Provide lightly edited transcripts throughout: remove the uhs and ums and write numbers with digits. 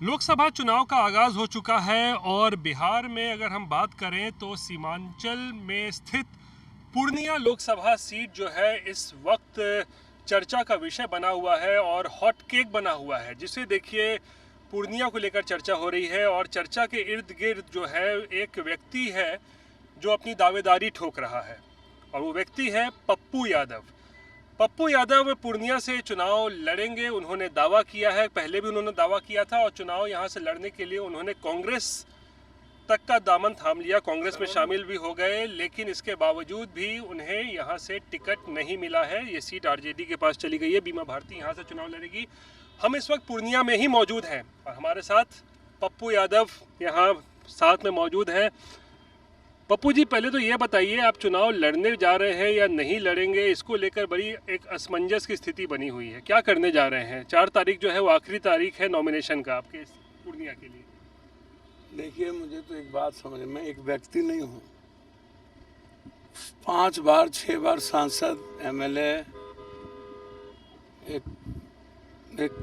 लोकसभा चुनाव का आगाज हो चुका है और बिहार में अगर हम बात करें तो सीमांचल में स्थित पूर्णिया लोकसभा सीट जो है इस वक्त चर्चा का विषय बना हुआ है और हॉट केक बना हुआ है, जिसे देखिए पूर्णिया को लेकर चर्चा हो रही है। और चर्चा के इर्द गिर्द जो है एक व्यक्ति है जो अपनी दावेदारी ठोक रहा है और वो व्यक्ति है पप्पू यादव। पप्पू यादव पूर्णिया से चुनाव लड़ेंगे, उन्होंने दावा किया है। पहले भी उन्होंने दावा किया था और चुनाव यहां से लड़ने के लिए उन्होंने कांग्रेस तक का दामन थाम लिया, कांग्रेस में शामिल भी हो गए, लेकिन इसके बावजूद भी उन्हें यहां से टिकट नहीं मिला है। ये सीट आरजेडी के पास चली गई है। बीमा भारती यहां से चुनाव लड़ेगी। हम इस वक्त पूर्णिया में ही मौजूद हैं और हमारे साथ पप्पू यादव यहाँ साथ में मौजूद हैं। पप्पू जी, पहले तो ये बताइए, आप चुनाव लड़ने जा रहे हैं या नहीं लड़ेंगे, इसको लेकर बड़ी एक असमंजस की स्थिति बनी हुई है। क्या करने जा रहे हैं? 4 तारीख जो है वो आखिरी तारीख है नॉमिनेशन का आपके पूर्णिया के लिए। देखिए, मुझे तो एक बात समझ, मैं एक व्यक्ति नहीं हूँ। 5 बार 6 बार सांसद, एमएलए, एक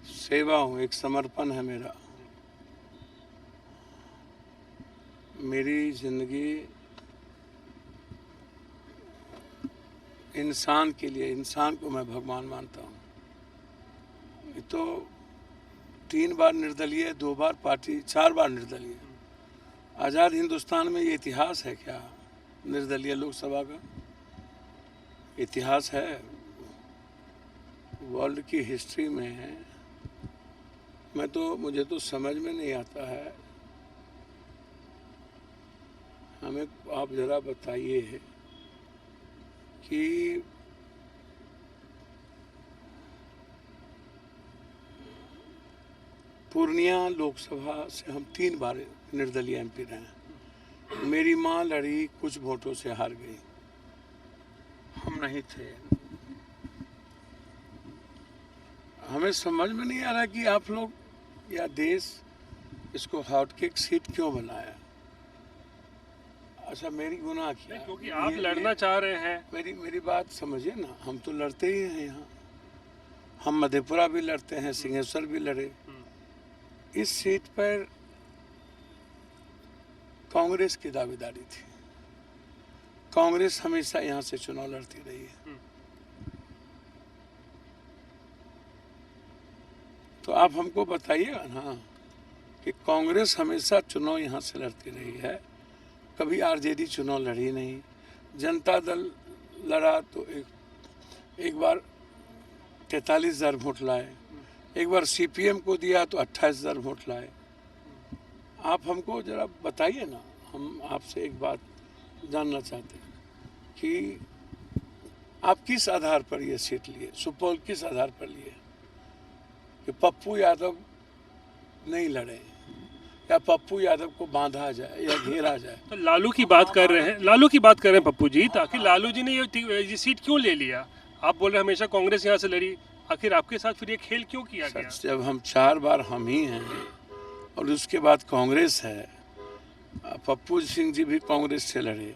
सेवा हूँ, एक समर्पण है मेरा। मेरी जिंदगी इंसान के लिए, इंसान को मैं भगवान मानता हूँ। ये तो 3 बार निर्दलीय, 2 बार पार्टी, 4 बार निर्दलीय। आज़ाद हिंदुस्तान में ये इतिहास है क्या? निर्दलीय लोकसभा का इतिहास है, वर्ल्ड की हिस्ट्री में है। मुझे तो समझ में नहीं आता है। हमें आप ज़रा बताइए कि पूर्णिया लोकसभा से हम 3 बार निर्दलीय एमपी रहे। मेरी मां लड़ी, कुछ वोटों से हार गई, हम नहीं थे। हमें समझ में नहीं आ रहा कि आप लोग या देश इसको हॉटकेक सीट क्यों बनाया। अच्छा, मेरी गुनाह क्या? क्योंकि आप लड़ना चाह रहे हैं। मेरी बात समझिए ना, हम तो लड़ते ही हैं यहाँ। हम मधेपुरा भी लड़ते हैं, सिंहेश्वर भी लड़े। इस सीट पर कांग्रेस की दावेदारी थी। कांग्रेस हमेशा यहाँ से चुनाव लड़ती रही है। तो आप हमको बताइएगा ना कि कांग्रेस हमेशा चुनाव यहाँ से लड़ती रही है, कभी आरजेडी चुनाव लड़ी नहीं। जनता दल लड़ा तो एक बार 43,000 वोट लाए, एक बार सीपीएम को दिया तो 28,000 वोट लाए। आप हमको जरा बताइए ना, हम आपसे एक बात जानना चाहते हैं कि आप किस आधार पर ये सीट लिए, सुपौल किस आधार पर लिए कि पप्पू यादव नहीं लड़े या पप्पू यादव को बांधा जाए या घेरा जाए। तो लालू की बात कर रहे हैं, लालू की बात कर रहे हैं पप्पू जी। तो आखिर लालू जी ने ये सीट क्यों ले लिया? आप बोल रहे हैं हमेशा कांग्रेस यहाँ से लड़ी, आखिर आपके साथ फिर ये खेल क्यों किया गया? जब हम 4 बार हम ही हैं और उसके बाद कांग्रेस है, पप्पू सिंह जी भी कांग्रेस से लड़े,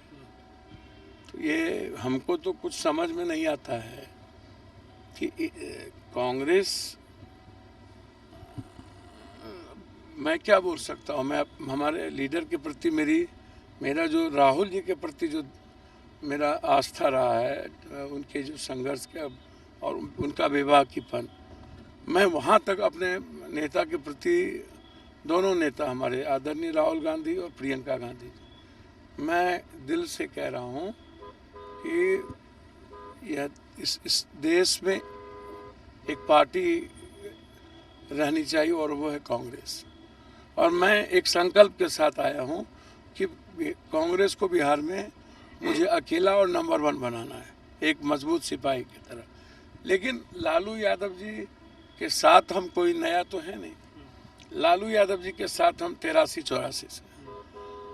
तो ये हमको तो कुछ समझ में नहीं आता है कि कांग्रेस, मैं क्या बोल सकता हूँ। मैं हमारे लीडर के प्रति मेरा जो राहुल जी के प्रति जो मेरा आस्था रहा है, उनके जो संघर्ष के और उनका विवेकीपन, मैं वहाँ तक अपने नेता के प्रति, दोनों नेता हमारे आदरणीय राहुल गांधी और प्रियंका गांधी, मैं दिल से कह रहा हूँ कि यह इस देश में एक पार्टी रहनी चाहिए और वो है कांग्रेस। और मैं एक संकल्प के साथ आया हूँ कि कांग्रेस को बिहार में मुझे अकेला और नंबर 1 बनाना है, एक मजबूत सिपाही की तरह। लेकिन लालू यादव जी के साथ हम कोई नया तो है नहीं। लालू यादव जी के साथ हम 83-84 से,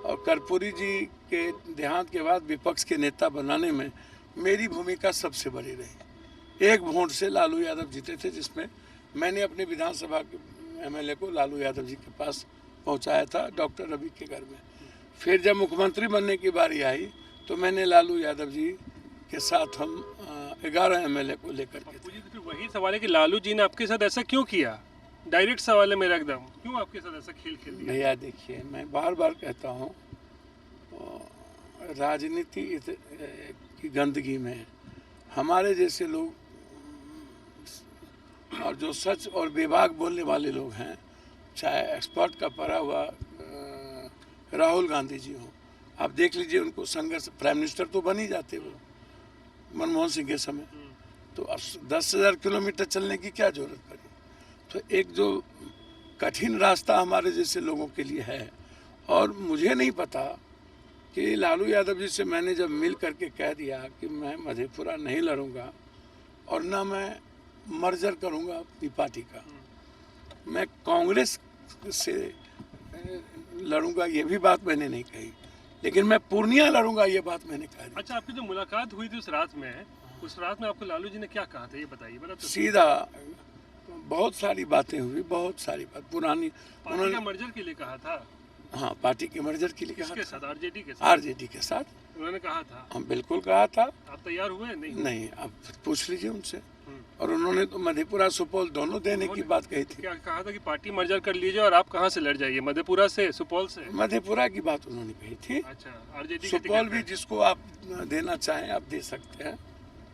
और कर्पूरी जी के देहांत के बाद विपक्ष के नेता बनाने में मेरी भूमिका सबसे बड़ी रही। 1 वोट से लालू यादव जीते थे, जिसमें मैंने अपने विधानसभा के एमएलए को लालू यादव जी के पास पहुंचाया था, डॉक्टर रवि के घर में। फिर जब मुख्यमंत्री बनने की बारी आई तो मैंने लालू यादव जी के साथ हम 11 एमएलए को लेकर के थे। वही सवाल है कि लालू जी ने आपके साथ ऐसा क्यों किया? डायरेक्ट सवाल है मेरा एकदम, क्यों आपके साथ ऐसा खेल खेल दिया? भैया देखिए, मैं बार बार कहता हूँ, राजनीति की गंदगी में हमारे जैसे लोग और जो सच और बेबाक बोलने वाले लोग हैं, चाहे एक्सपर्ट का पढ़ा हुआ राहुल गांधी जी हो, आप देख लीजिए उनको संघर्ष, प्राइम मिनिस्टर तो बन ही जाते वो मनमोहन सिंह के समय, तो अब 10,000 किलोमीटर चलने की क्या जरूरत पड़ी? तो एक जो कठिन रास्ता हमारे जैसे लोगों के लिए है, और मुझे नहीं पता कि लालू यादव जी से मैंने जब मिल करके कह दिया कि मैं मधेपुरा नहीं लड़ूंगा और ना मैं मर्जर करूंगा अपनी पार्टी का, मैं कांग्रेस से लड़ूंगा, ये भी बात मैंने नहीं कही, लेकिन मैं पूर्णिया लड़ूंगा, ये बात मैंने कही। अच्छा, आपकी जो मुलाकात हुई थी उस रात में आपको लालू जी ने क्या कहा था, ये बताइए। बता तो सीधा बहुत सारी बातें हुई, बहुत सारी बात पुरानी। पार्टी का मर्जर के लिए कहा था? हाँ, पार्टी के मर्जर के लिए कहा किसके था? साथ? आरजेडी के साथ? आरजेडी के साथ उन्होंने कहा था? हम बिल्कुल कहा था। आप तैयार हुए? नहीं, आप पूछ लीजिए उनसे। और उन्होंने तो मधेपुरा सुपौल दोनों देने की बात कही थी। क्या कहा था कि पार्टी मर्जर कर लीजिए और आप कहाँ से लड़ जाइए, मधेपुरा से, सुपौल से? मधेपुरा की बात उन्होंने कही थी। अच्छा, आरजेडी सुपौल भी जिसको आप देना चाहें आप दे सकते हैं।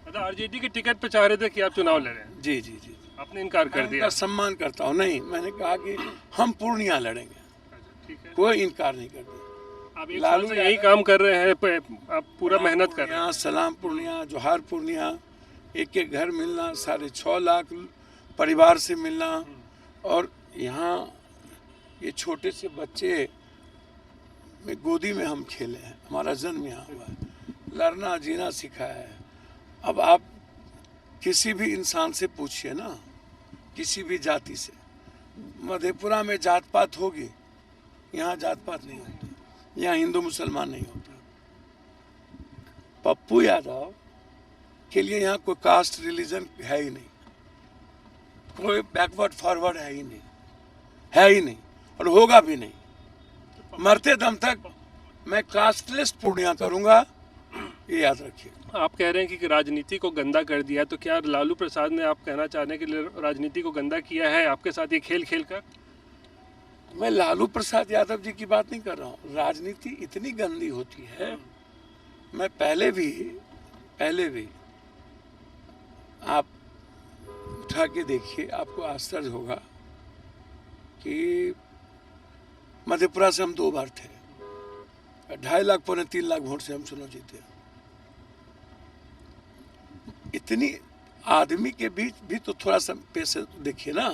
मतलब आरजेडी के टिकट पे चाह रहे थे कि आप चुनाव लड़ें? जी जी जी, आपने इनकार कर दिया? सम्मान करता हूँ। नहीं, मैंने कहा कि हम पूर्णिया लड़ेंगे, ठीक है, कोई इनकार नहीं कर दिया। आप एक साल से यही काम कर रहे हैं, आप पूरा मेहनत कर रहे हैं। सलाम पूर्णिया, जोहार पूर्णिया, एक एक घर मिलना, 6.5 लाख परिवार से मिलना, और यहाँ ये छोटे से बच्चे में गोदी में हम खेले हैं, हमारा जन्म यहाँ हुआ है, लड़ना जीना सिखाया है। अब आप किसी भी इंसान से पूछिए ना, किसी भी जाति से, मधेपुरा में जात पात होगी, यहाँ जात पात नहीं होती, यहाँ हिंदू मुसलमान नहीं होता। पप्पू यादव के लिए यहाँ कोई कास्ट रिलीजन है ही नहीं, कोई बैकवर्ड फॉरवर्ड है ही नहीं, और होगा भी नहीं। मरते दम तक मैं कास्टलेस पूर्णिया करूंगा, ये याद रखिए। आप कह रहे हैं कि राजनीति को गंदा कर दिया, तो क्या लालू प्रसाद ने, आप कहना चाह रहे हैं कि राजनीति को गंदा किया है आपके साथ ये खेल खेल कर? मैं लालू प्रसाद यादव जी की बात नहीं कर रहा हूँ। राजनीति इतनी गंदी होती है, मैं पहले भी आप उठा के देखिए, आपको आश्चर्य होगा कि मधेपुरा से हम 2 बार थे, 2.5 लाख पौने 3 लाख वोट से हम चुनाव जीते। इतनी आदमी के बीच भी तो थोड़ा सा पैसे देखिए ना।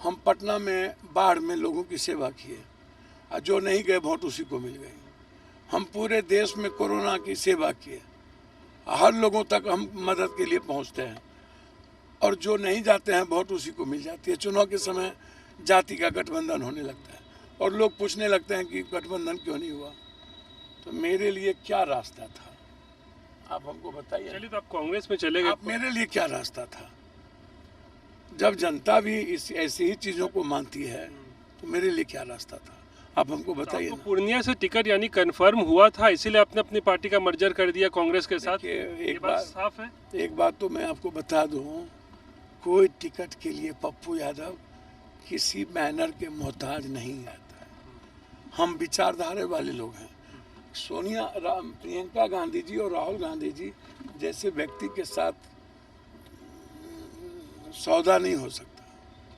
हम पटना में बाढ़ में लोगों की सेवा किए, और जो नहीं गए वोट उसी को मिल गई। हम पूरे देश में कोरोना की सेवा किए, हर लोगों तक हम मदद के लिए पहुंचते हैं, और जो नहीं जाते हैं वोट उसी को मिल जाती है। चुनाव के समय जाति का गठबंधन होने लगता है, और लोग पूछने लगते हैं कि गठबंधन क्यों नहीं हुआ। तो मेरे लिए क्या रास्ता था, आप हमको बताइए। चलिए, तो आप कांग्रेस में चले गए। मेरे लिए क्या रास्ता था? जब जनता भी ऐसी ही चीजों को मानती है, तो मेरे लिए क्या रास्ता था, आप हमको बताइए। तो पूर्णिया से टिकट यानी कंफर्म हुआ था, इसीलिए आपने अपनी पार्टी का मर्जर कर दिया कांग्रेस के साथ? एक बात साफ है। एक बात तो मैं आपको बता दूं, कोई टिकट के लिए पप्पू यादव किसी बैनर के मोहताज नहीं रहता है। हम विचारधारा वाले लोग हैं। प्रियंका गांधी जी और राहुल गांधी जी जैसे व्यक्ति के साथ सौदा नहीं हो सकता।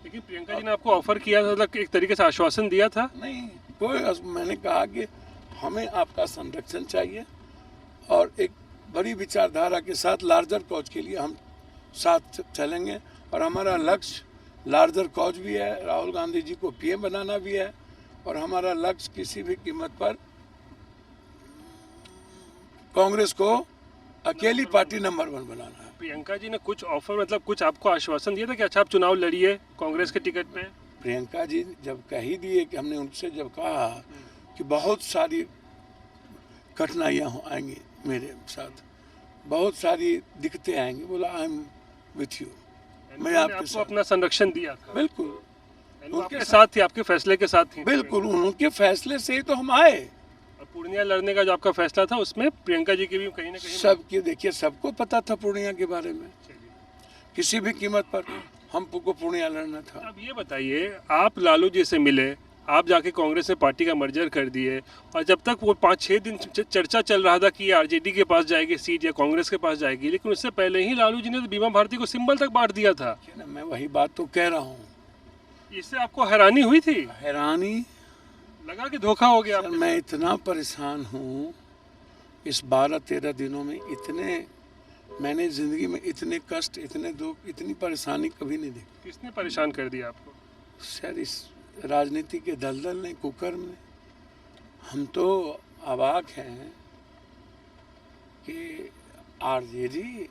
लेकिन प्रियंका जी ने आपको ऑफर किया था, मतलब एक तरीके से आश्वासन दिया था? नहीं, मैंने कहा कि हमें आपका संरक्षण चाहिए, और एक बड़ी विचारधारा के साथ लार्जर कॉज के लिए हम साथ चलेंगे, और हमारा लक्ष्य लार्जर कॉज भी है, राहुल गांधी जी को पीएम बनाना भी है, और हमारा लक्ष्य किसी भी कीमत पर कांग्रेस को अकेली पार्टी नंबर 1 बनाना है। प्रियंका जी ने कुछ ऑफर, मतलब कुछ आपको आश्वासन दिया था कि अच्छा आप चुनाव लड़िए कांग्रेस के टिकट पे? प्रियंका जी जब कह ही दिए कि हमने उनसे जब कहा कि बहुत सारी कठिनाइयाँ आएंगी मेरे साथ, बहुत सारी दिक्कतें आएंगी, बोला आई एम विथ यू, मैं आपके साथ। अपना संरक्षण दिया था? बिल्कुल, उनके साथ थी, आपके फैसले के साथ थी? बिल्कुल, उनके फैसले से ही तो हम आए। पूर्णिया लड़ने का जो आपका फैसला था, उसमें प्रियंका जी की भी कहीं ना कहीं सबकी देखिए, सबको पता था पूर्णिया के बारे में, किसी भी कीमत पर हमको पूर्णिया लड़ना था। अब ये बताइए, आप लालू जी से मिले, आप जाके कांग्रेस में पार्टी का मर्जर कर दिए, और जब तक वो 5-6 दिन चर्चा चल रहा था कि आरजेडी के पास जाएगी सीट या कांग्रेस के पास जाएगी, लेकिन उससे पहले ही लालू जी ने तो बीमा भारती को सिंबल तक बांट दिया था। मैं वही बात तो कह रहा हूँ। इससे आपको हैरानी हुई थी? हैरानी लगा कि धोखा हो गया? मैं इतना परेशान हूँ इस 12-13 दिनों में। इतने मैंने जिंदगी में इतने कष्ट, इतने दुख, इतनी परेशानी कभी नहीं देखी। किसने परेशान कर दिया आपको? शायद इस राजनीति के दलदल ने, कुकर्म ने। हम तो अवाक हैं कि आरजेडी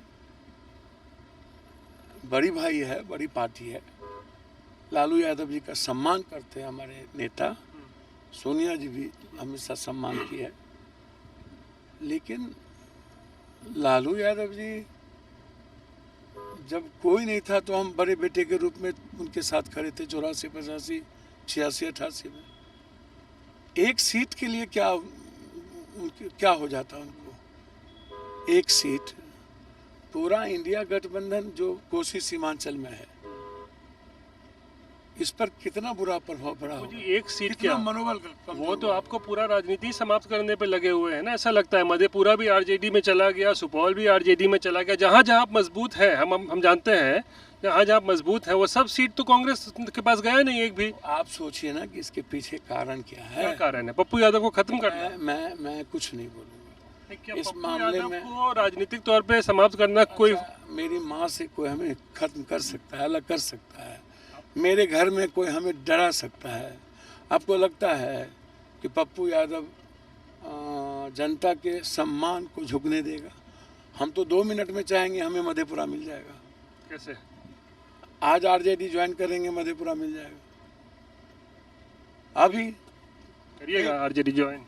बड़ी भाई है, बड़ी पार्टी है। लालू यादव जी का सम्मान करते हैं हमारे नेता, सोनिया जी भी हमेशा सम्मान की है। लेकिन लालू यादव जी जब कोई नहीं था तो हम बड़े बेटे के रूप में उनके साथ खड़े थे 84, 85, 86, 88 में। एक सीट के लिए क्या हो जाता उनको? एक सीट। पूरा इंडिया गठबंधन जो कोसी सीमांचल में है, इस पर कितना बुरा प्रभाव पड़ा होगा। एक सीट क्या, मनोबल वो तो आपको पूरा राजनीति समाप्त करने पे लगे हुए हैं ना, ऐसा लगता है। मधेपुरा भी आरजेडी में चला गया, सुपौल भी आरजेडी में चला गया। जहाँ जहाँ मजबूत है, हम जानते हैं, जहाँ जहाँ मजबूत है वो सब सीट तो कांग्रेस के पास गया नहीं एक भी। आप सोचिए ना कि इसके पीछे कारण क्या है। क्या कारण है? पप्पू यादव को खत्म करना? मैं कुछ नहीं बोलूँगा क्या इस पप्पू मामले यादव में। को राजनीतिक तौर पे समाप्त करना कोई? मेरी माँ से कोई हमें खत्म कर सकता है, अलग कर सकता है। मेरे घर में कोई हमें डरा सकता है। आपको लगता है कि पप्पू यादव जनता के सम्मान को झुकने देगा? हम तो 2 मिनट में चाहेंगे हमें मधेपुरा मिल जाएगा। कैसे? आज आरजेडी ज्वाइन करेंगे, मधेपुरा मिल जाएगा। अभी करिएगा आरजेडी ज्वाइन?